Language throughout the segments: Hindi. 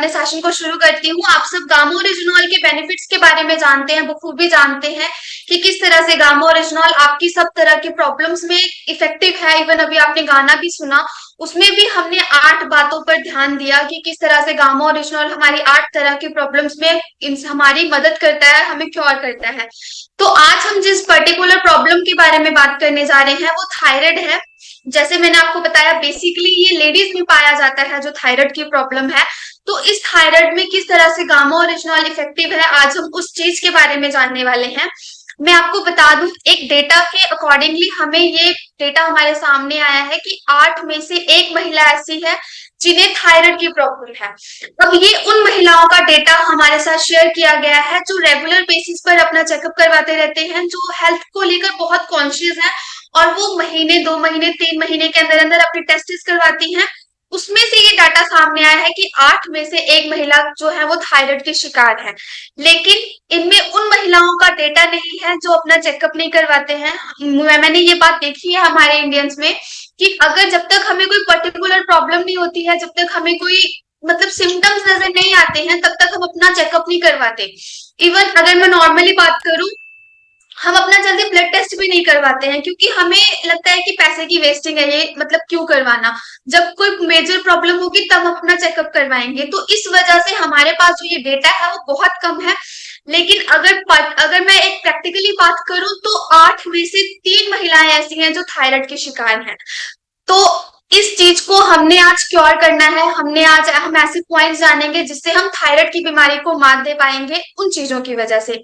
अपने सेशन को शुरू करती हूँ। आप सब गामा ओरिजिनॉल के बेनिफिट्स के बारे में जानते हैं, बखूबी जानते हैं कि किस तरह से गामा ओरिजिनॉल आपकी सब तरह की प्रॉब्लम्स में इफेक्टिव है। इवन अभी आपने गाना भी सुना, उसमें भी हमने 8 बातों पर ध्यान दिया कि किस तरह से गामा ओरिजिनॉल हमारी 8 तरह की प्रॉब्लम्स में हमारी मदद करता है, हमें क्योर करता है। तो आज हम जिस पर्टिकुलर प्रॉब्लम के बारे में बात करने जा रहे हैं वो थायराइड है। जैसे मैंने आपको बताया, बेसिकली ये लेडीज में पाया जाता है जो थायराइड की प्रॉब्लम है। तो इस थायराइड में किस तरह से गामा ओरिजिनॉल इफेक्टिव है, आज हम उस चीज के बारे में जानने वाले हैं। मैं आपको बता दूं, एक डेटा के अकॉर्डिंगली हमें ये डेटा हमारे सामने आया है कि 8 में से 1 महिला ऐसी है जिन्हें थायराइड की प्रॉब्लम है। अब ये उन महिलाओं का डेटा हमारे साथ शेयर किया गया है जो रेगुलर बेसिस पर अपना चेकअप करवाते रहते हैं, जो हेल्थ को लेकर बहुत कॉन्शियस है और वो महीने, 2 महीने, 3 महीने के अंदर अंदर अपनी टेस्ट करवाती हैं। उसमें से ये डाटा सामने आया है कि 8 में से 1 महिला जो है वो थायराइड की शिकार है। लेकिन इनमें उन महिलाओं का डेटा नहीं है जो अपना चेकअप नहीं करवाते हैं। मैंने ये बात देखी है हमारे इंडियंस में कि अगर जब तक हमें कोई पर्टिकुलर प्रॉब्लम नहीं होती है, जब तक हमें कोई मतलब सिम्टम्स नजर नहीं आते हैं, तब तक हम अपना चेकअप नहीं करवाते। इवन अगर मैं नॉर्मली बात करूं, हम अपना जल्दी ब्लड टेस्ट भी नहीं करवाते हैं क्योंकि हमें लगता है कि पैसे की वेस्टिंग है ये, मतलब क्यों करवाना। जब कोई मेजर प्रॉब्लम होगी तब हम अपना चेकअप करवाएंगे। तो इस वजह से हमारे पास जो ये डेटा है वो बहुत कम है। लेकिन अगर मैं एक प्रैक्टिकली बात करूं तो 8 में से 3 महिलाएं ऐसी हैं जो थायराइड के शिकार हैं। तो इस चीज को हमने आज क्योर करना है। हम ऐसे पॉइंट्स जानेंगे जिससे हम थायराइड की बीमारी को मात दे पाएंगे उन चीजों की वजह से।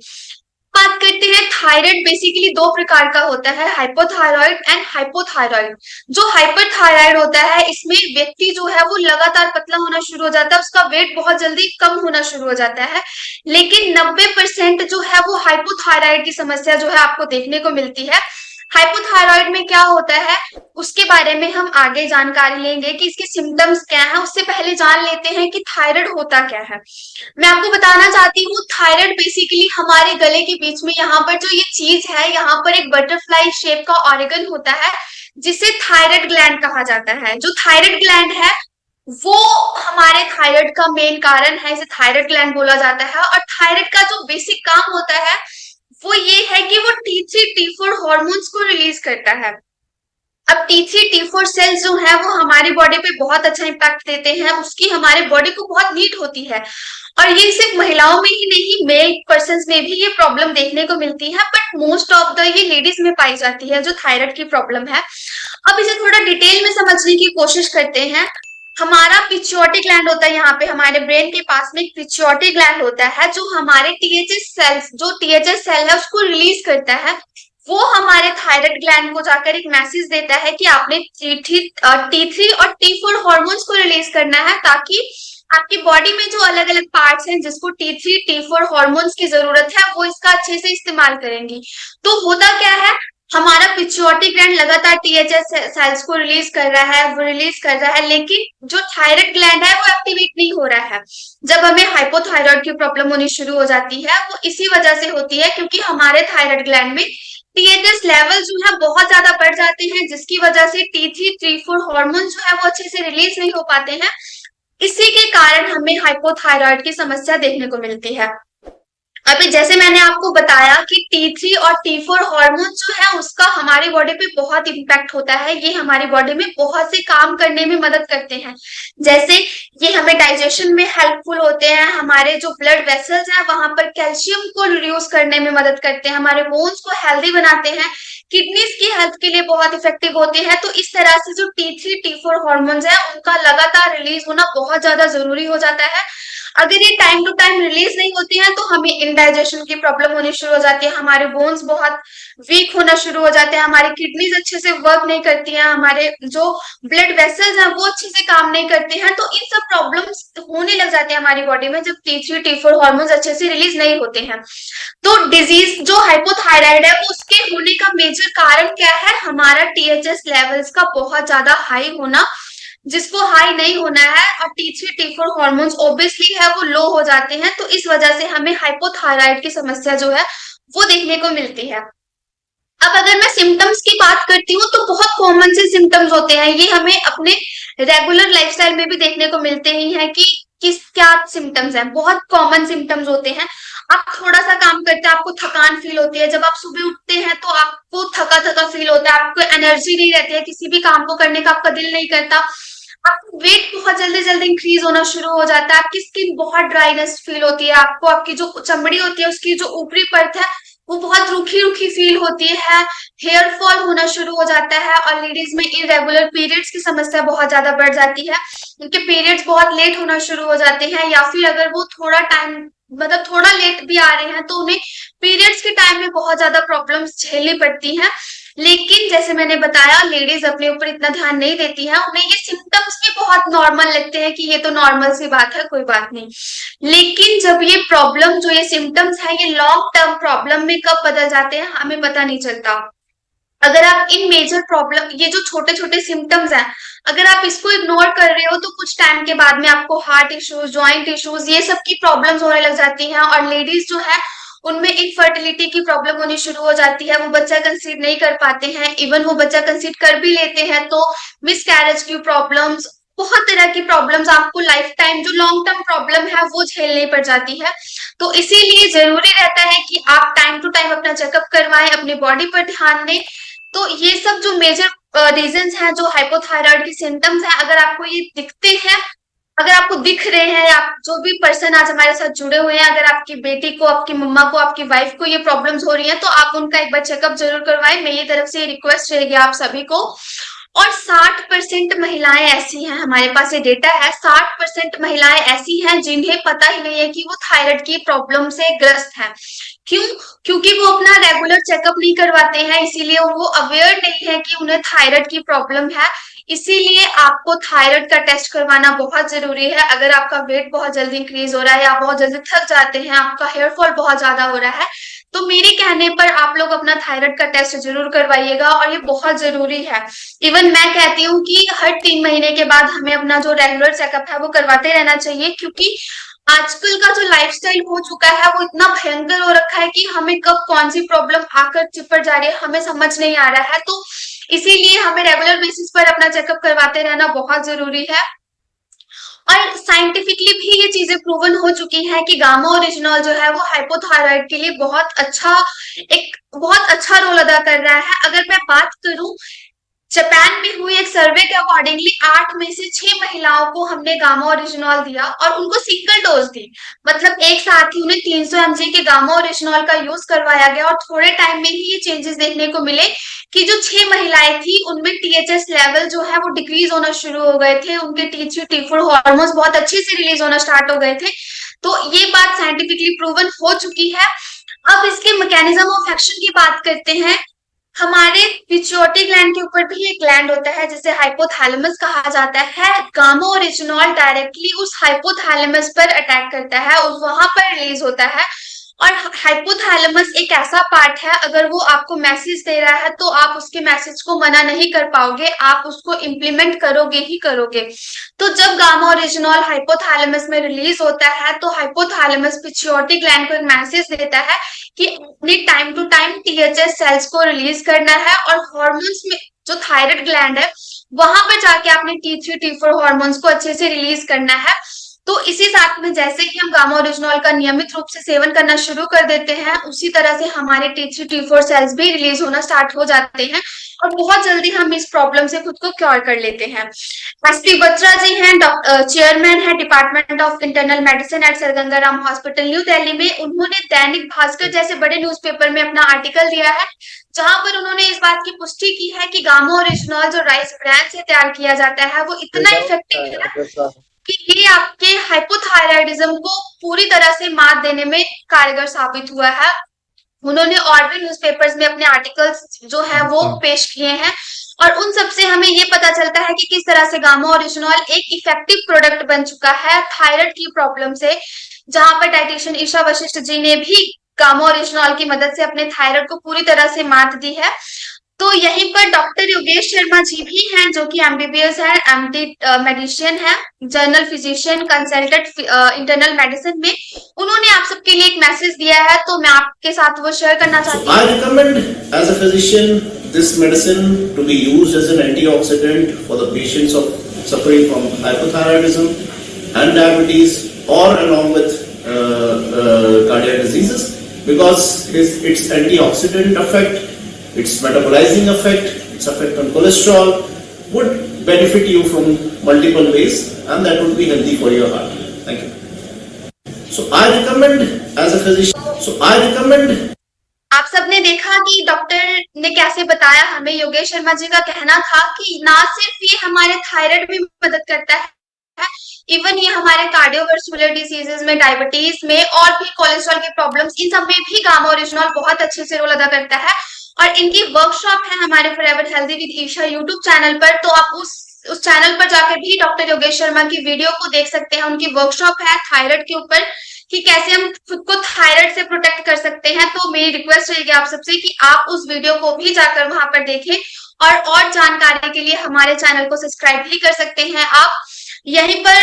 बात करते हैं, थायराइड बेसिकली 2 प्रकार का होता है, हाइपोथायरॉइड एंड हाइपोथायरॉइड। जो हाइपरथायरॉइड होता है, इसमें व्यक्ति जो है वो लगातार पतला होना शुरू हो जाता है, उसका वेट बहुत जल्दी कम होना शुरू हो जाता है। लेकिन 90% जो है वो हाइपोथायरॉइड की समस्या जो है आपको देखने को मिलती है। हाइपोथायरॉइड में क्या होता है उसके बारे में हम आगे जानकारी लेंगे कि इसके सिम्टम्स क्या है। उससे पहले जान लेते हैं कि थायराइड होता क्या है। मैं आपको बताना चाहती हूँ, थायराइड बेसिकली हमारे गले के बीच में यहाँ पर जो ये चीज है, यहाँ पर एक बटरफ्लाई शेप का ऑर्गन होता है जिसे थायराइड ग्लैंड कहा जाता है। जो थायराइड ग्लैंड है वो हमारे थायराइड का मेन कारण है, इसे थायराइड ग्लैंड बोला जाता है। और थायराइड का जो बेसिक काम होता है वो ये है कि वो T3 T4 हॉर्मोन्स को रिलीज करता है। अब T3 T4 सेल्स जो है वो हमारी बॉडी पे बहुत अच्छा इम्पैक्ट देते हैं, उसकी हमारे बॉडी को बहुत नीड होती है। और ये सिर्फ महिलाओं में ही नहीं, मेल पर्सन में भी ये प्रॉब्लम देखने को मिलती है, बट मोस्ट ऑफ द ये लेडीज में पाई जाती है जो थायराइड की प्रॉब्लम है। अब इसे थोड़ा डिटेल में समझने की कोशिश करते हैं। हमारा पिट्यूटरी ग्लैंड होता है, यहाँ पे हमारे ब्रेन के पास में एक पिट्यूटरी ग्लैंड होता है जो हमारे टीएचएस सेल्स, जो टीएचएस सेल है उसको रिलीज करता है। वो हमारे थायराइड ग्लैंड को जाकर एक मैसेज देता है कि आपने T3 और T4 हॉर्मोन्स को रिलीज करना है, ताकि आपकी बॉडी में जो अलग अलग पार्ट्स हैं जिसको T3 T4 हॉर्मोन्स की जरूरत है वो इसका अच्छे से इस्तेमाल करेंगी। तो होता क्या है, हमारा पिट्यूटरी ग्लैंड लगातार टीएचएस सेल्स को रिलीज कर रहा है, लेकिन जो थायराइड ग्लैंड है वो एक्टिवेट नहीं हो रहा है। जब हमें हाइपोथायरॉइड की प्रॉब्लम होनी शुरू हो जाती है वो इसी वजह से होती है क्योंकि हमारे थायराइड ग्लैंड में टीएचएस लेवल जो है बहुत ज्यादा बढ़ जाते हैं, जिसकी वजह से T3 T4 हार्मोन जो है वो अच्छे से रिलीज नहीं हो पाते हैं। इसी के कारण हमें हाइपोथायरॉइड की समस्या देखने को मिलती है। अभी जैसे मैंने आपको बताया कि T3 और T4 हार्मोन जो है उसका हमारी बॉडी पे बहुत इम्पैक्ट होता है। ये हमारी बॉडी में बहुत से काम करने में मदद करते हैं। जैसे ये हमें डाइजेशन में हेल्पफुल होते हैं, हमारे जो ब्लड वेसल्स हैं वहां पर कैल्शियम को रिड्यूस करने में मदद करते हैं, हमारे बोन्स को हेल्दी बनाते हैं, किडनीज की हेल्थ के लिए बहुत इफेक्टिव होते हैं। तो इस तरह से जो T3 T4 हार्मोन्स है उनका लगातार रिलीज होना बहुत ज्यादा जरूरी हो जाता है। अगर ये टाइम टू टाइम रिलीज नहीं होती हैं तो हमें इंडाइजेशन की प्रॉब्लम होनी शुरू हो जाती है, हमारे बोन्स बहुत वीक होना शुरू हो जाते हैं, हमारी किडनीज अच्छे से वर्क नहीं करती हैं, हमारे जो ब्लड वेसल्स हैं वो अच्छे से काम नहीं करते हैं। तो इन सब प्रॉब्लम्स होने लग जाते हैं हमारी बॉडी में जब T3 T4 हार्मोन्स अच्छे से रिलीज नहीं होते हैं। तो डिजीज जो हाइपोथायराइड है उसके होने का मेजर कारण क्या है, हमारा टीएचएस लेवल्स का बहुत ज्यादा हाई होना, जिसको हाई नहीं होना है। और T3 T4 हार्मोन्स ऑब्वियसली है वो लो हो जाते हैं, तो इस वजह से हमें हाइपोथायराइड की समस्या जो है वो देखने को मिलती है। अब अगर मैं सिम्टम्स की बात करती हूँ तो बहुत कॉमन से सिम्टम्स होते हैं, ये हमें अपने रेगुलर लाइफस्टाइल में भी देखने को मिलते ही हैं कि किस क्या सिम्टम्स हैं, बहुत कॉमन सिम्टम्स होते हैं। आप थोड़ा सा काम करते हैं, आपको थकान फील होती है, जब आप सुबह उठते हैं तो आपको थका थका फील होता है, आपको एनर्जी नहीं रहती है, किसी भी काम को करने का आपका दिल नहीं करता, आपको वेट बहुत जल्दी जल्दी इंक्रीज होना शुरू हो जाता है, आपकी स्किन बहुत ड्राइनेस फील होती है, आपको आपकी जो चमड़ी होती है उसकी जो ऊपरी परत है वो बहुत रूखी रूखी फील होती है, हेयर फॉल होना शुरू हो जाता है, और लेडीज में इरेगुलर पीरियड्स की समस्या बहुत ज्यादा बढ़ जाती है, उनके पीरियड्स बहुत लेट होना शुरू हो जाते हैं, या फिर अगर वो थोड़ा टाइम मतलब थोड़ा लेट भी आ रहे हैं तो उन्हें पीरियड्स के टाइम में बहुत ज्यादा प्रॉब्लम्स झेलनी पड़ती हैं। लेकिन जैसे मैंने बताया, लेडीज अपने ऊपर इतना ध्यान नहीं देती हैं, उन्हें ये सिम्टम्स भी बहुत नॉर्मल लगते हैं कि ये तो नॉर्मल सी बात है, कोई बात नहीं। लेकिन जब ये प्रॉब्लम जो ये सिम्टम्स है ये लॉन्ग टर्म प्रॉब्लम में कब बदल जाते हैं हमें पता नहीं चलता। अगर आप इन मेजर प्रॉब्लम, ये जो छोटे छोटे सिम्टम्स हैं, अगर आप इसको इग्नोर कर रहे हो तो कुछ टाइम के बाद में आपको हार्ट इश्यूज, जॉइंट इश्यूज, ये सब की प्रॉब्लम्स होने लग जाती हैं, और लेडीज जो है उनमें इनफर्टिलिटी की प्रॉब्लम होनी शुरू हो जाती है, वो बच्चा कंसीव नहीं कर पाते हैं, इवन वो बच्चा कंसीव कर भी लेते हैं तो मिसकैरेज की प्रॉब्लम्स, बहुत तरह की प्रॉब्लम्स आपको लाइफ टाइम जो लॉन्ग टर्म प्रॉब्लम है वो झेलनी पड़ जाती है। तो इसीलिए जरूरी रहता है कि आप टाइम टू टाइम अपना चेकअप करवाएं, अपनी बॉडी पर ध्यान दें। तो ये सब जो मेजर रीजंस हैं, जो हाइपोथायराइड के सिम्टम्स हैं, अगर आपको ये दिखते हैं, अगर आपको दिख रहे हैं, आप जो भी पर्सन आज हमारे साथ जुड़े हुए हैं, अगर आपकी बेटी को, आपकी मम्मा को, आपकी वाइफ को ये प्रॉब्लम्स हो रही हैं तो आप उनका एक बार चेकअप जरूर करवाएं, मेरी तरफ से रिक्वेस्ट रहेगी आप सभी को। और 60% महिलाएं ऐसी हैं, हमारे पास ये डेटा है, 60% महिलाएं ऐसी हैं जिन्हें पता ही नहीं है कि वो थायराइड की प्रॉब्लम से ग्रस्त है। क्यों? क्योंकि वो अपना रेगुलर चेकअप नहीं करवाते हैं, इसीलिए वो अवेयर नहीं है कि उन्हें थायराइड की प्रॉब्लम है। इसीलिए आपको थायराइड का टेस्ट करवाना बहुत जरूरी है। अगर आपका वेट बहुत जल्दी इंक्रीज हो रहा है, आप बहुत जल्दी थक जाते हैं, आपका हेयर फॉल बहुत ज्यादा हो रहा है, तो मेरे कहने पर आप लोग अपना थायराइड का टेस्ट जरूर करवाइएगा, और ये बहुत जरूरी है। इवन मैं कहती हूँ कि हर 3 महीने के बाद हमें अपना जो रेगुलर चेकअप है वो करवाते रहना चाहिए, क्योंकि आजकल का जो लाइफस्टाइल हो चुका है वो इतना भयंकर हो रखा है कि हमें कब कौन सी प्रॉब्लम आकर चिपट जा रही है हमें समझ नहीं आ रहा है। तो इसीलिए हमें रेगुलर बेसिस पर अपना चेकअप करवाते रहना बहुत जरूरी है। और साइंटिफिकली भी ये चीजें प्रूवन हो चुकी हैं कि गामा ओरिजिनॉल जो है वो हाइपोथायराइड के लिए बहुत अच्छा रोल अदा कर रहा है। अगर मैं बात करूं, जापान में हुई एक सर्वे के अकॉर्डिंगली 8 में से 6 महिलाओं को हमने गामा ओरिजिनॉल दिया और उनको सिंगल डोज दी, मतलब एक साथ ही उन्हें 300 mg के गामा ओरिजिनॉल का यूज करवाया गया, और थोड़े टाइम में ही ये चेंजेस देखने को मिले कि जो 6 महिलाएं थी उनमें टीएचएस लेवल जो है वो डिक्रीज होना शुरू हो गए थे, उनके T3 T4 हार्मोन्स बहुत अच्छे से रिलीज होना स्टार्ट हो गए थे। तो ये बात साइंटिफिकली प्रूवन हो चुकी है। अब इसके मैकेनिज्म ऑफ एक्शन की बात करते हैं। हमारे पिट्यूटरी ग्लैंड के ऊपर भी एक ग्लैंड होता है जिसे हाइपोथैलेमस कहा जाता है। गामा ओरिजिनॉल डायरेक्टली उस हाइपोथैलेमस पर अटैक करता है और वहां पर रिलीज होता है। और हाइपोथैलेमस एक ऐसा पार्ट है, अगर वो आपको मैसेज दे रहा है तो आप उसके मैसेज को मना नहीं कर पाओगे, आप उसको इम्प्लीमेंट करोगे ही करोगे। तो जब गामा ओरिजिनॉल हाइपोथैलेमस में रिलीज होता है तो हाइपोथैलेमस पिट्यूटरी ग्लैंड को एक मैसेज देता है कि अपने time to time THS cells को रिलीज करना है, और हार्मोन्स में जो थायराइड ग्लैंड है वहां पर जाके आपने T3 T4 हार्मोन्स को अच्छे से रिलीज करना है। तो इसी साथ में जैसे ही हम गामा ओरिजिनॉल का नियमित रूप से सेवन करना शुरू कर देते हैं, उसी तरह से हमारे T3 T4 सेल्स भी रिलीज होना स्टार्ट हो जाते हैं, और बहुत जल्दी हम इस प्रॉब्लम से खुद को क्योर कर लेते हैं। एसपी बत्रा जी हैं, चेयरमैन है department of internal medicine eight sir Ganga Ram hospital new Delhi में। उन्होंने दैनिक भास्कर जैसे बड़े न्यूज़पेपर में अपना आर्टिकल दिया है, जहां पर उन्होंने इस बात की पुष्टि की है कि गामा ओरिजिनॉल जो राइस ब्रांड से तैयार किया जाता है वो इतना इफेक्टिव है कि ये आपके हाइपोथायराइडिज्म को पूरी तरह से मात देने में कारगर साबित हुआ है। उन्होंने और भी न्यूज़पेपर्स में अपने आर्टिकल्स जो है वो पेश किए हैं, और उन सब से हमें ये पता चलता है कि किस तरह से गामा ओरिजिनॉल एक इफेक्टिव प्रोडक्ट बन चुका है थायराइड की प्रॉब्लम से, जहां पर डाइटिशियन ईशा वशिष्ठ जी ने भी गामा ओरिजिनॉल की मदद से अपने थायराइड को पूरी तरह से मात दी है। तो यहीं पर डॉक्टर योगेश शर्मा जी भी हैं, जो कि एमबीबीएस है, एमडी मेडिशियन है, general physician consultant internal medicine में। उन्होंने आप सबके लिए एक मैसेज दिया है, तो मैं आपके साथ वो शेयर करना चाहती हूँ। I recommend as a physician this medicine to be used as an antioxidant for the patients of suffering from hypothyroidism and diabetes, or along with cardiac diseases, because its antioxidant effect, its metabolizing effect, its effect on cholesterol would benefit you from multiple ways, and that would be healthy for your heart. Thank you. So I recommend, as a physician, आप सबने देखा कि डॉक्टर ने कैसे बताया हमें। योगेश शर्मा जी का कहना था कि ना सिर्फ ये हमारे थायराइड में मदद करता है, इवन ये हमारे कार्डियोवास्कुलर डिसीजेस में, डायबिटीज में और भी कोलेस्ट्रॉल के प्रॉब्लम्स, इन सब में भी गामा ओरिजिनॉल बहुत अच्छे से रोल अदा करता है। और इनकी वर्कशॉप है हमारे forever healthy with Isha YouTube channel पर, तो आप उस चैनल पर जाकर भी डॉक्टर योगेश शर्मा की वीडियो को देख सकते हैं। उनकी वर्कशॉप है थायराइड के ऊपर कि कैसे हम खुद को थायराइड से प्रोटेक्ट कर सकते हैं। तो मेरी रिक्वेस्ट रहेगी आप सबसे कि आप उस वीडियो को भी जाकर वहां पर देखें, और जानकारी के लिए हमारे चैनल को सब्सक्राइब भी कर सकते हैं आप। यहीं पर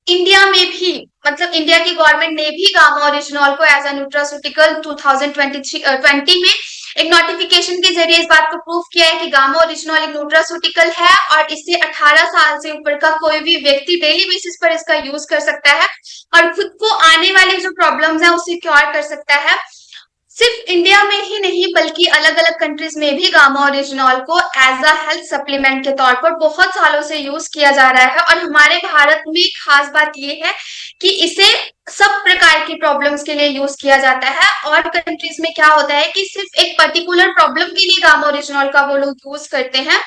इंडिया में भी, मतलब इंडिया की गवर्नमेंट ने भी गामा ओरिजिनॉल को एज अ न्यूट्रास्यूटिकल 2020 में एक नोटिफिकेशन के जरिए इस बात को प्रूव किया है कि गामा ओरिजिनॉल एक न्यूट्रास्यूटिकल है और इससे 18 साल से ऊपर का कोई भी व्यक्ति डेली बेसिस पर इसका यूज कर सकता है और खुद को आने वाली जो प्रॉब्लम्स हैं उसे क्योर कर सकता है। सिर्फ इंडिया में ही नहीं बल्कि अलग अलग कंट्रीज में भी गामा ओरिजिनॉल को एज अ हेल्थ सप्लीमेंट के तौर पर बहुत सालों से यूज किया जा रहा है। और हमारे भारत में खास बात यह है कि इसे सब प्रकार की प्रॉब्लम्स के लिए यूज किया जाता है। और कंट्रीज में क्या होता है कि सिर्फ एक पर्टिकुलर प्रॉब्लम के लिए गामा ओरिजिनॉल का वो लोग यूज करते हैं।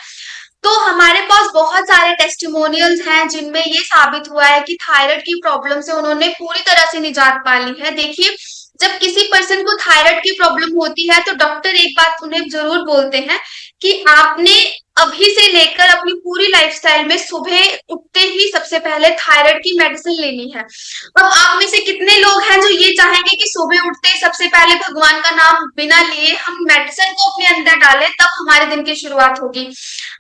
तो हमारे पास बहुत सारे टेस्टिमोनियल्स हैं जिनमें ये साबित हुआ है कि थायराइड की प्रॉब्लम से उन्होंने पूरी तरह से निजात पा ली है। देखिए, जब किसी पर्सन को थायराइड की प्रॉब्लम होती है तो डॉक्टर एक बात उन्हें जरूर बोलते हैं कि आपने अभी से लेकर अपनी पूरी लाइफस्टाइल में सुबह उठते ही सबसे पहले थायराइड की मेडिसिन लेनी है। अब आप में से कितने लोग हैं जो ये चाहेंगे कि सुबह उठते ही सबसे पहले भगवान का नाम बिना लिए हम मेडिसिन को अपने अंदर डालें तब हमारे दिन की शुरुआत होगी?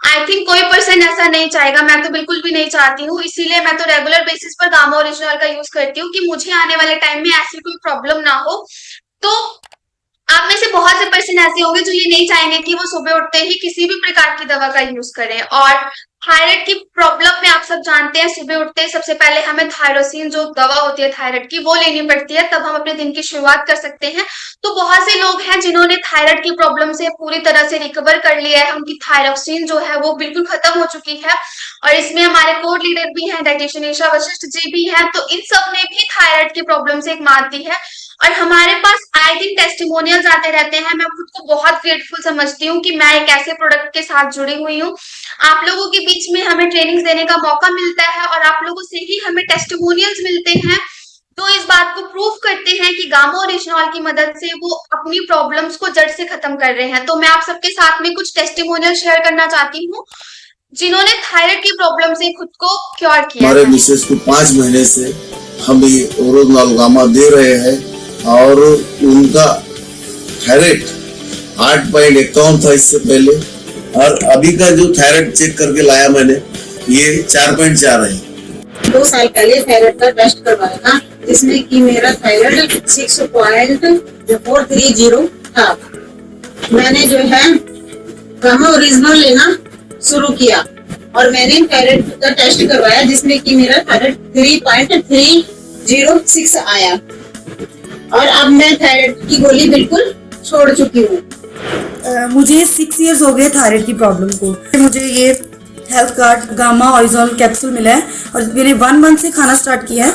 आई थिंक कोई पर्सन ऐसा नहीं चाहेगा, मैं तो बिल्कुल भी नहीं चाहती हूँ। इसीलिए मैं तो रेगुलर बेसिस पर गामा ओरिजिनॉल का यूज करती हूँ कि मुझे आने वाले टाइम में ऐसी कोई प्रॉब्लम ना हो। तो आप में से बहुत से पर्सन ऐसे होंगे जो ये नहीं चाहेंगे कि वो सुबह उठते ही किसी भी प्रकार की दवा का यूज करें। और थायराइड की प्रॉब्लम में आप सब जानते हैं, सुबह उठते ही सबसे पहले हमें थायरोसिन जो दवा होती है थायराइड की वो लेनी पड़ती है, तब हम अपने दिन की शुरुआत कर सकते हैं। तो बहुत से लोग हैं जिन्होंने थायराइड की प्रॉब्लम से पूरी तरह से रिकवर कर लिया है, उनकी थायरोसिन जो है वो बिल्कुल खत्म हो चुकी है। और इसमें हमारे कोर लीडर भी हैं, डाइटिशियन ईशा वशिष्ठ जी भी हैं, तो इन सब ने भी थायराइड की प्रॉब्लम से एक मात दी है। और हमारे पास आए दिन टेस्टिमोनियल्स आते रहते हैं। मैं खुद को बहुत ग्रेटफुल समझती हूँ कि मैं एक ऐसे प्रोडक्ट के साथ जुड़ी हुई हूँ। आप लोगों के बीच में हमें ट्रेनिंग्स देने का मौका मिलता है और आप लोगों से ही हमें टेस्टिमोनियल्स मिलते हैं, तो इस बात को प्रूव करते हैं कि गामा ओरिजिनॉल की मदद से वो अपनी प्रॉब्लम्स को जड़ से खत्म कर रहे हैं। तो मैं आप सबके साथ में कुछ टेस्टिमोनियल शेयर करना चाहती हूँ जिन्होंने थायराइड की प्रॉब्लम से खुद को क्योर किया। हमारे मिसेस को 5 महीने से हम ये ओरिजिनॉल गामा दे रहे हैं और उनका थायराइड 8.51 था इससे पहले, और अभी का जो थायराइड चेक करके लाया मैंने ये 4.4 है। 2 साल पहले थायराइड का टेस्ट करवाया था जिसमें कि मेरा थायराइड 6.430 था। मैंने जो है गामा ओरिजिनल लेना शुरू किया और मैंने थायराइड का टेस्ट करवाया जिसमें कि मेरा थायराइड 3.306 आया और अब मैं थायराइड की गोली बिल्कुल छोड़ चुकी हूँ। मुझे 6 इयर्स हो गए थायराइड की प्रॉब्लम को। मुझे ये health card gamma original capsule मिला है और मैंने 1 मंथ से खाना स्टार्ट किया है।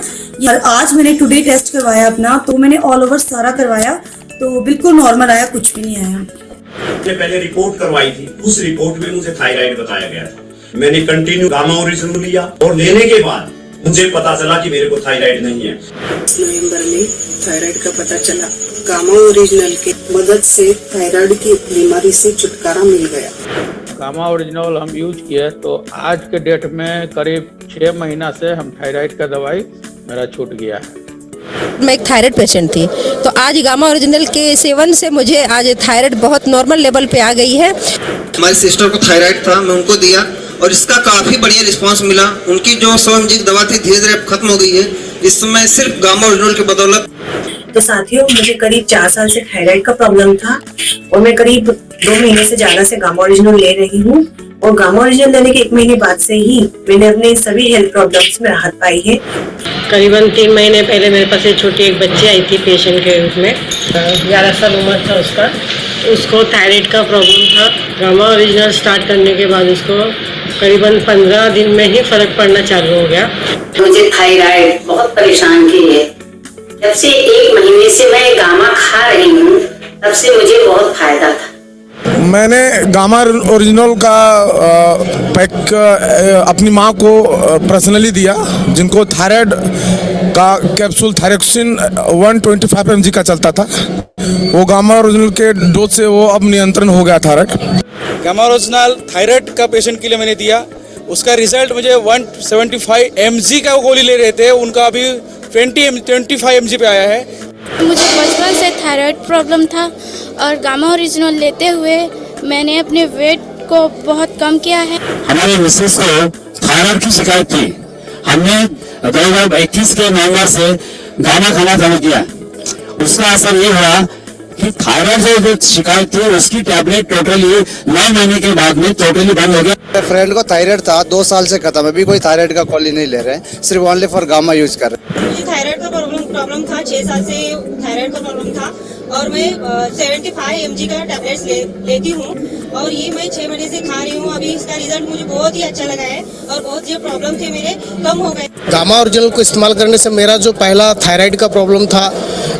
और आज मैंने टुडे टेस्ट करवाया अपना, तो मैंने ऑल ओवर सारा करवाया तो बिल्कुल नॉर्मल आया, कुछ भी नहीं आया। मैंने पहले रिपोर्ट करवाई थी, उस रिपोर्ट में मुझे थायराइड बताया गया था। मैंने कंटिन्यू गामा ओरिजिनल लिया और लेने के बाद मुझे पता चला कि मेरे को थायराइड नहीं है। नवंबर में थायराइड का पता चला। गामा ओरिजिनल की मदद से थायराइड की बीमारी से छुटकारा मिल गया। गामा ओरिजिनल हम यूज किए तो आज के डेट में करीब 6 महीना से हम थायराइड का दवाई मेरा छूट गया है। मैं एक थायराइड पेशेंट थी, तो आज गामा ओरिजिनल के सेवन से मुझे आज थायराइड बहुत नॉर्मल लेवल पे आ गई है। हमारी सिस्टर को थायराइड था, मैं उनको दिया और इसका काफी बढ़िया रिस्पांस मिला। उनकी जो 100 mg की दवा थी धीरे धीरे खत्म हो गई है इस समय सिर्फ गामा ओरिजिनल की बदौलत। तो साथियों, मुझे करीब 4 साल से थायराइड का प्रॉब्लम था और मैं करीब 2 महीने से ज्यादा से गामा ओरिजिनल ले रही हूँ और गामा ओरिजिनल लेने के 1 महीने बाद से ही मैंने अपने सभी हेल्थ प्रॉब्लम्स में राहत पाई है। करीबन 3 महीने पहले मेरे पास एक छोटी एक बच्ची आई थी पेशेंट के रूप में। 11 साल उम्र था उसका। उसको थायराइड का प्रॉब्लम था। गामा ओरिजिनल स्टार्ट करने के बाद उसको करीबन 15 दिन में ही फर्क पड़ना चालू हो गया। मुझे थायराइड बहुत परेशान की है। जब से 1 महीने से मैं गामा खा रही हूँ तब से मुझे बहुत फायदा था। मैंने गामा ओरिजिनल का पैक अपनी माँ को पर्सनली दिया, जिनको थायराइड का कैप्सूल थायरोक्सिन 125 mg का चलता था। वो गामा ओरिजिनल के डोज से वो अब नियंत्रण हो गया थायराइड। गामा ओरिजिनल थायराइड का पेशेंट के लिए मैंने दिया। उसका रिजल्ट मुझे 175 mg का वो गोली ले रहे थे, उनका अभी 25 mg पे आया है। मुझे बचपन से थायराइड प्रॉब्लम था और गामा ओरिजिनल लेते हुए मैंने अपने वेट को बहुत कम किया है। हमारे मिसेस को थायराइड की शिकायत थी। हमने 2021 के नवंबर से गामा खाना चालू किया। उसका असर ये हुआ कि थायराइड से जो शिकायत थी उसकी टैबलेट टोटली 9 महीने के बाद में टोटली बंद हो गया। मेरे फ्रेंड को थायराइड था, 2 साल से खत्म है। अभी कोई थायराइड का गोली नहीं ले रहे हैं, सिर्फ ओनली फॉर गामा यूज कर रहे हैं। मुझे थायराइड का प्रॉब्लम था, 6 साल से थायराइड का प्रॉब्लम था और मैं 75 mg का टैबलेट्स लेती हूँ और ये मैं 6 महीने से खा रही हूँ। अभी इसका रिजल्ट मुझे बहुत ही अच्छा लगा है और बहुत जो प्रॉब्लम थे मेरे कम हो गए। गामा ओरिजिनल को इस्तेमाल करने से मेरा जो पहला थायराइड का प्रॉब्लम था,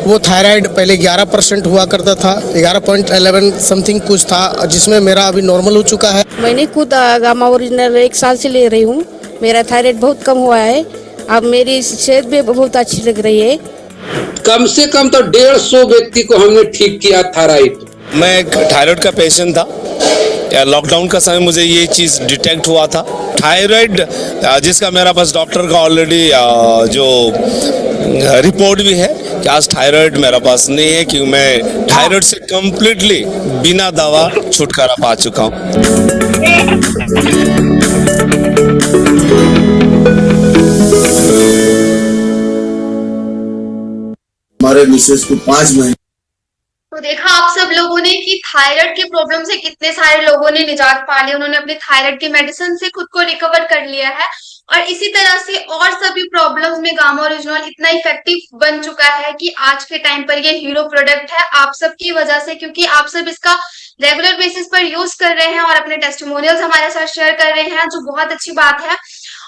वो थायराइड पहले 11% हुआ करता था, 11.11 समथिंग कुछ था, जिसमें मेरा अभी नॉर्मल हो चुका है। मैंने खुद गामा ओरिजिनल 1 साल से ले रही हूँ। मेरा थायराइड बहुत कम हुआ है। अब मेरी सेहत भी बहुत अच्छी लग रही है। कम से कम तो 150 व्यक्ति को हमने ठीक किया थायराइड। मैं एक थायराइड का पेशेंट था। लॉकडाउन का समय मुझे ये चीज़ डिटेक्ट हुआ था। थायराइड जिसका मेरा पास डॉक्टर का ऑलरेडी जो रिपोर्ट भी है कि आज थायराइड मेरा पास नहीं है, कि मैं थायराइड से कम्प्लीटली बिना दवा छुटकारा पा चुका हूँ। हमारे मिसेस को 5 महीने। तो देखा आप सब लोगों ने कि थायराइड के प्रॉब्लम से कितने सारे लोगों ने निजात पा ली। उन्होंने अपने थायराइड की मेडिसिन से खुद को रिकवर कर लिया है और इसी तरह से और सभी प्रॉब्लम्स में गामा ओरिजिनल इतना इफेक्टिव बन चुका है कि आज के टाइम पर ये हीरो प्रोडक्ट है आप सबकी वजह से, क्योंकि आप सब इसका रेगुलर बेसिस पर यूज कर रहे हैं और अपने टेस्टिमोनियल्स हमारे साथ शेयर कर रहे हैं, जो बहुत अच्छी बात है।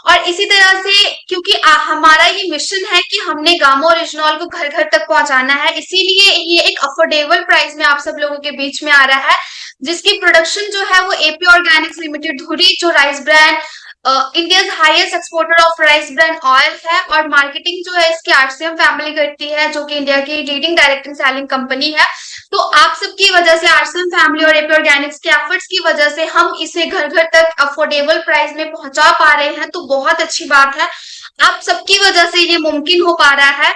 और इसी तरह से क्योंकि हमारा ये मिशन है कि हमने गामा ओरिजिनल को घर घर तक पहुंचाना है, इसीलिए ये एक अफोर्डेबल प्राइस में आप सब लोगों के बीच में आ रहा है, जिसकी प्रोडक्शन जो है वो एपी ऑर्गेनिक्स लिमिटेड धुरी, जो rice brand India's highest exporter of rice brand oil है, और मार्केटिंग जो है इसकी आरसीएम फैमिली करती है, जो कि इंडिया की leading direct and selling company है। तो आप सबकी वजह से, आरसीएम फैमिली और एपी ऑर्गेनिक्स के एफर्ट्स की वजह से हम इसे घर घर तक अफोर्डेबल प्राइस में पहुंचा पा रहे हैं, तो बहुत अच्छी बात है। आप सबकी वजह से ये मुमकिन हो पा रहा है।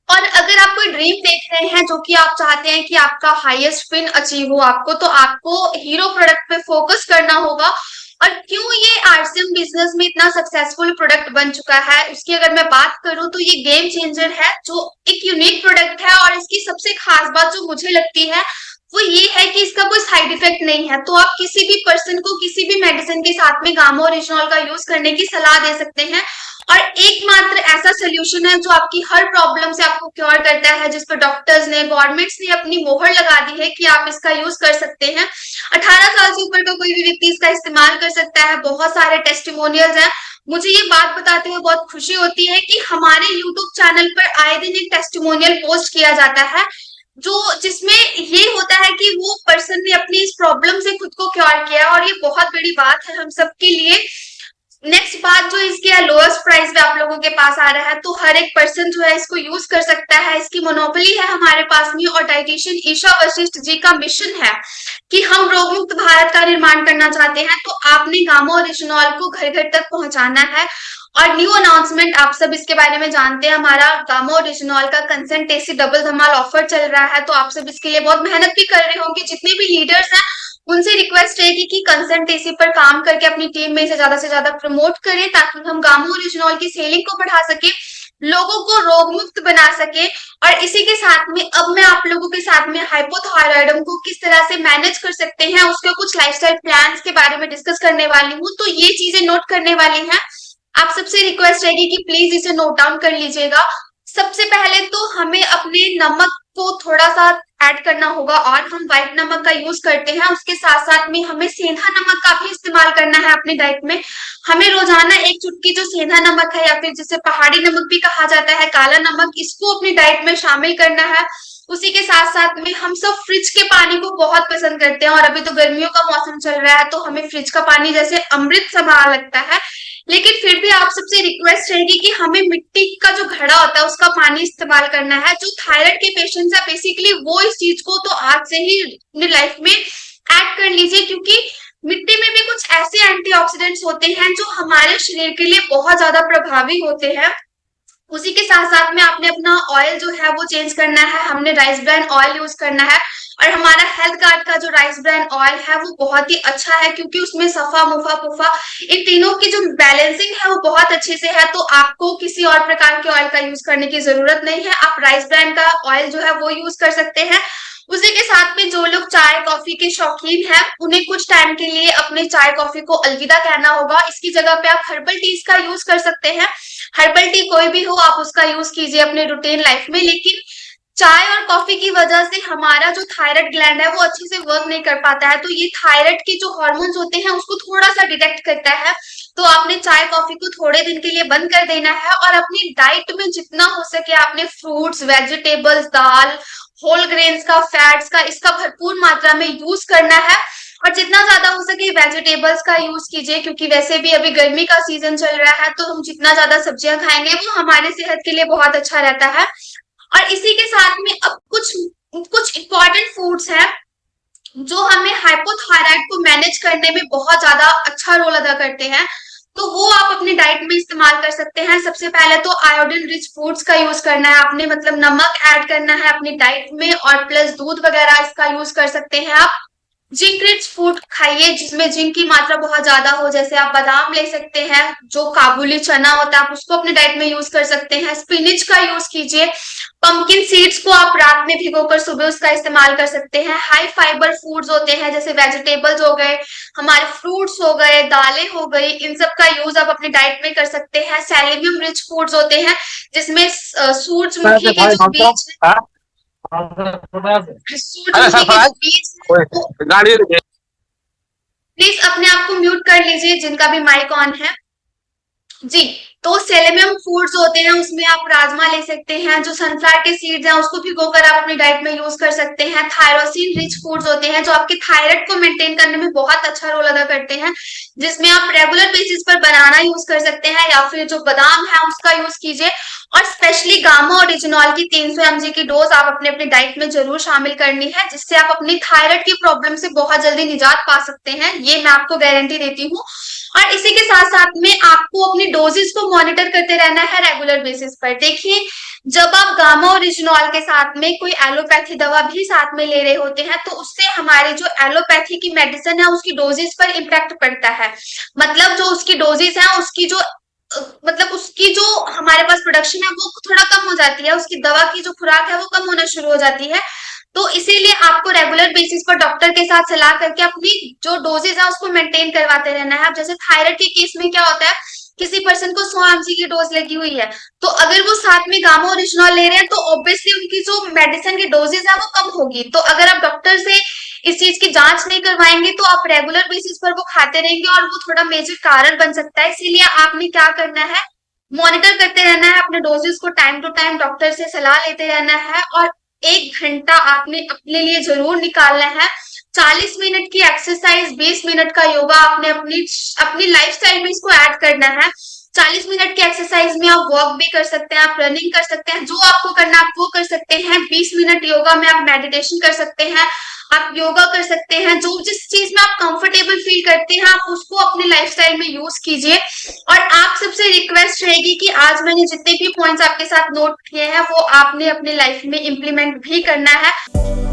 और अगर आप कोई ड्रीम देख रहे हैं जो कि आप चाहते हैं कि आपका हाईएस्ट विन अचीव हो आपको, तो आपको हीरो प्रोडक्ट पे फोकस करना होगा। और क्यों ये आरसीएम बिजनेस में इतना सक्सेसफुल प्रोडक्ट बन चुका है, उसकी अगर मैं बात करूं तो ये गेम चेंजर है, जो एक यूनिक प्रोडक्ट है। और इसकी सबसे खास बात जो मुझे लगती है वो ये है कि इसका कोई साइड इफेक्ट नहीं है। तो आप किसी भी पर्सन को किसी भी मेडिसिन के साथ में गामा ओरिजिनल का यूज करने की सलाह दे सकते हैं, और एकमात्र ऐसा सोल्यूशन है जो आपकी हर प्रॉब्लम से आपको क्योर करता है, जिस पर डॉक्टर्स ने, गवर्नमेंट्स ने अपनी मोहर लगा दी है कि आप इसका यूज कर सकते हैं। 18 साल से ऊपर का कोई भी व्यक्ति इसका इस्तेमाल कर सकता है। बहुत सारे टेस्टिमोनियल्स हैं। मुझे ये बात बताते हुए बहुत खुशी होती है कि हमारे यूट्यूब चैनल पर आए दिन एक टेस्टिमोनियल पोस्ट किया जाता है, जिसमें ये होता है कि वो पर्सन ने अपनी इस प्रॉब्लम से खुद को क्योर किया, और ये बहुत बड़ी बात है हम सबके लिए। नेक्स्ट बात जो इसके लोएस्ट प्राइस पे आप लोगों के पास आ रहा है, तो हर एक पर्सन जो है इसको यूज कर सकता है। इसकी मोनोपोली है हमारे पास में, और डाइटिशियन ईशा वशिष्ठ जी का मिशन है कि हम रोग मुक्त भारत का निर्माण करना चाहते हैं, तो आपने गामा ओरिजिनल को घर घर तक पहुंचाना है। और न्यू अनाउंसमेंट, आप सब इसके बारे में जानते हैं, हमारा गामा ओरिजिनल का कंसंटेसी डबल धमाल ऑफर चल रहा है, तो आप सब इसके लिए बहुत मेहनत भी कर रहे होंगे। जितने भी लीडर्स हैं उनसे रिक्वेस्ट है कि कंसंटेसी पर काम करके अपनी टीम में इसे ज्यादा से ज्यादा प्रमोट करें, ताकि हम गामा ओरिजिनल की सेलिंग को बढ़ा सके। लोगों को रोग मुक्त बना सके। और इसी के साथ में अब मैं आप लोगों के साथ में हाइपोथायराइडम को किस तरह से मैनेज कर सकते हैं उसके कुछ लाइफस्टाइल प्लान्स के बारे में डिस्कस करने वाली हूँ। तो ये चीजें नोट करने वाली हैं, आप सबसे रिक्वेस्ट रहेगी कि प्लीज इसे नोट डाउन कर लीजिएगा। सबसे पहले तो हमें अपने नमक को थोड़ा सा ऐड करना होगा और हम व्हाइट नमक का यूज करते हैं। उसके साथ साथ में हमें सेंधा नमक का भी इस्तेमाल करना है अपनी डाइट में। हमें रोजाना एक चुटकी जो सेंधा नमक है या फिर जिसे पहाड़ी नमक भी कहा जाता है, काला नमक, इसको अपनी डाइट में शामिल करना है। उसी के साथ साथ में हम सब फ्रिज के पानी को बहुत पसंद करते हैं और अभी तो गर्मियों का मौसम चल रहा है तो हमें फ्रिज का पानी जैसे अमृत समान लगता है। लेकिन फिर भी आप सबसे रिक्वेस्ट रहेगी कि हमें मिट्टी का जो घड़ा होता है उसका पानी इस्तेमाल करना है। जो थायराइड के पेशेंट्स है बेसिकली वो इस चीज को तो आज से ही अपनी लाइफ में ऐड कर लीजिए, क्योंकि मिट्टी में भी कुछ ऐसे एंटीऑक्सीडेंट्स होते हैं जो हमारे शरीर के लिए बहुत ज्यादा प्रभावी होते हैं। उसी के साथ साथ में आपने अपना ऑयल जो है वो चेंज करना है, हमने राइस ब्रान ऑयल यूज करना है। और हमारा हेल्थ कार्ड का जो राइस ब्रान ऑयल है वो बहुत ही अच्छा है क्योंकि उसमें सफा मुफा पुफा इन तीनों की जो बैलेंसिंग है वो बहुत अच्छे से है। तो आपको किसी और प्रकार के ऑयल का यूज करने की जरूरत नहीं है, आप राइस ब्रान का ऑयल जो है वो यूज कर सकते हैं। उसी के साथ में जो लोग चाय कॉफी के शौकीन हैं उन्हें कुछ टाइम के लिए अपने चाय कॉफी को अलविदा कहना होगा। इसकी जगह पे आप हर्बल टीज का यूज कर सकते हैं। हर्बल टी कोई भी हो आप उसका यूज कीजिए अपने रूटीन लाइफ में। लेकिन चाय और कॉफी की वजह से हमारा जो थायराइड ग्लैंड है वो अच्छे से वर्क नहीं कर पाता है, तो ये थायराइड के जो हार्मोन्स होते हैं उसको थोड़ा सा डिटेक्ट करता है। तो आपने चाय कॉफी को थोड़े दिन के लिए बंद कर देना है और अपनी डाइट में जितना हो सके आपने फ्रूट्स, वेजिटेबल्स, दाल, होल ग्रेन्स का, फैट्स का, इसका भरपूर मात्रा में यूज करना है। और जितना ज्यादा हो सके वेजिटेबल्स का यूज कीजिए क्योंकि वैसे भी अभी गर्मी का सीजन चल रहा है तो हम जितना ज्यादा सब्जियां खाएंगे वो हमारे सेहत के लिए बहुत अच्छा रहता है। और इसी के साथ में अब कुछ इंपॉर्टेंट फूड्स हैं जो हमें हाइपोथायराइड को मैनेज करने में बहुत ज्यादा अच्छा रोल अदा करते हैं, तो वो आप अपनी डाइट में इस्तेमाल कर सकते हैं। सबसे पहले तो आयोडीन रिच फूड्स का यूज करना है आपने, मतलब नमक ऐड करना है अपनी डाइट में और प्लस दूध वगैरह इसका यूज कर सकते हैं आप। जिंक रिच फूड खाइए जिसमें जिंक की मात्रा बहुत ज्यादा हो, जैसे आप बादाम ले सकते हैं, जो काबुली चना होता है आप उसको अपने डाइट में यूज कर सकते हैं। स्पिनिच का यूज कीजिए। पंपकिन सीड्स को आप रात में भिगोकर सुबह उसका इस्तेमाल कर सकते हैं। हाई फाइबर फूड्स होते हैं जैसे वेजिटेबल्स हो गए, हमारे फ्रूट्स हो गए, दालें हो गई, इन सब का यूज आप अपनी डाइट में कर सकते हैं। सेलेनियम रिच फूड्स होते हैं जिसमें सूरजमुखी के जो बीज प्लीज अपने आप को म्यूट कर लीजिए जिनका भी माइक ऑन है जी। तो सेलेनियम फूड्स होते हैं उसमें आप राजमा ले सकते हैं, जो सनफ्लावर के सीड्स हैं उसको भिगोकर आप अपनी डाइट में यूज कर सकते हैं। थायरोसिन रिच फूड्स होते हैं जो आपके थायराइड को मेंटेन करने में बहुत अच्छा रोल अदा करते हैं, जिसमें आप रेगुलर बेसिस पर बनाना यूज कर सकते हैं या फिर जो बादाम है उसका यूज कीजिए। और स्पेशली गामा ओरिजिनॉल की 300 mg की डोज आप अपने डाइट में जरूर शामिल करनी है, जिससे आप अपनी थायराइड की प्रॉब्लम से बहुत जल्दी निजात पा सकते हैं, ये मैं आपको गारंटी देती हूँ। और इसी के साथ साथ में आपको अपनी डोजेस को मॉनिटर करते रहना है रेगुलर बेसिस पर। देखिए जब आप गामा ओरिजिनॉल के साथ में कोई एलोपैथी दवा भी साथ में ले रहे होते हैं तो उससे हमारी जो एलोपैथी की मेडिसिन है उसकी डोजेस पर इम्पैक्ट पड़ता है। मतलब जो उसकी डोजेस है उसकी जो हमारे पास प्रोडक्शन है वो थोड़ा कम हो जाती है, उसकी दवा की जो खुराक है वो कम होना शुरू हो जाती है। तो इसीलिए आपको रेगुलर बेसिस पर डॉक्टर के साथ सलाह करके अपनी जो डोजेज है उसको मेंटेन करवाते रहना है। अब जैसे थायराइड के केस में क्या होता है, किसी पर्सन को 100 mg की डोज लगी हुई है तो अगर वो साथ में गामा ओरिजिनॉल ले रहे हैं तो ऑब्वियसली उनकी जो मेडिसिन की डोजेज है वो कम होगी। तो अगर आप डॉक्टर से इस चीज की जांच नहीं करवाएंगे तो आप रेगुलर बेसिस पर वो खाते रहेंगे और वो थोड़ा मेजर कारण बन सकता है। इसीलिए आपने क्या करना है, मॉनिटर करते रहना है अपने डोजेस को, टाइम टू टाइम डॉक्टर से सलाह लेते रहना है और 1 घंटा आपने अपने लिए जरूर निकालना है। 40 मिनट की एक्सरसाइज, 20 मिनट का योगा आपने अपनी लाइफस्टाइल में इसको ऐड करना है। 40 मिनट की एक्सरसाइज में आप वॉक भी कर सकते हैं, आप रनिंग कर सकते हैं, जो आपको करना आप वो कर सकते हैं। 20 मिनट योगा में आप मेडिटेशन कर सकते हैं, आप योगा कर सकते हैं। जो जिस चीज में आप कंफर्टेबल फील करते हैं आप उसको अपने लाइफस्टाइल में यूज कीजिए। और आप सबसे रिक्वेस्ट रहेगी कि आज मैंने जितने भी पॉइंट्स आपके साथ नोट किए हैं वो आपने अपने लाइफ में इम्प्लीमेंट भी करना है।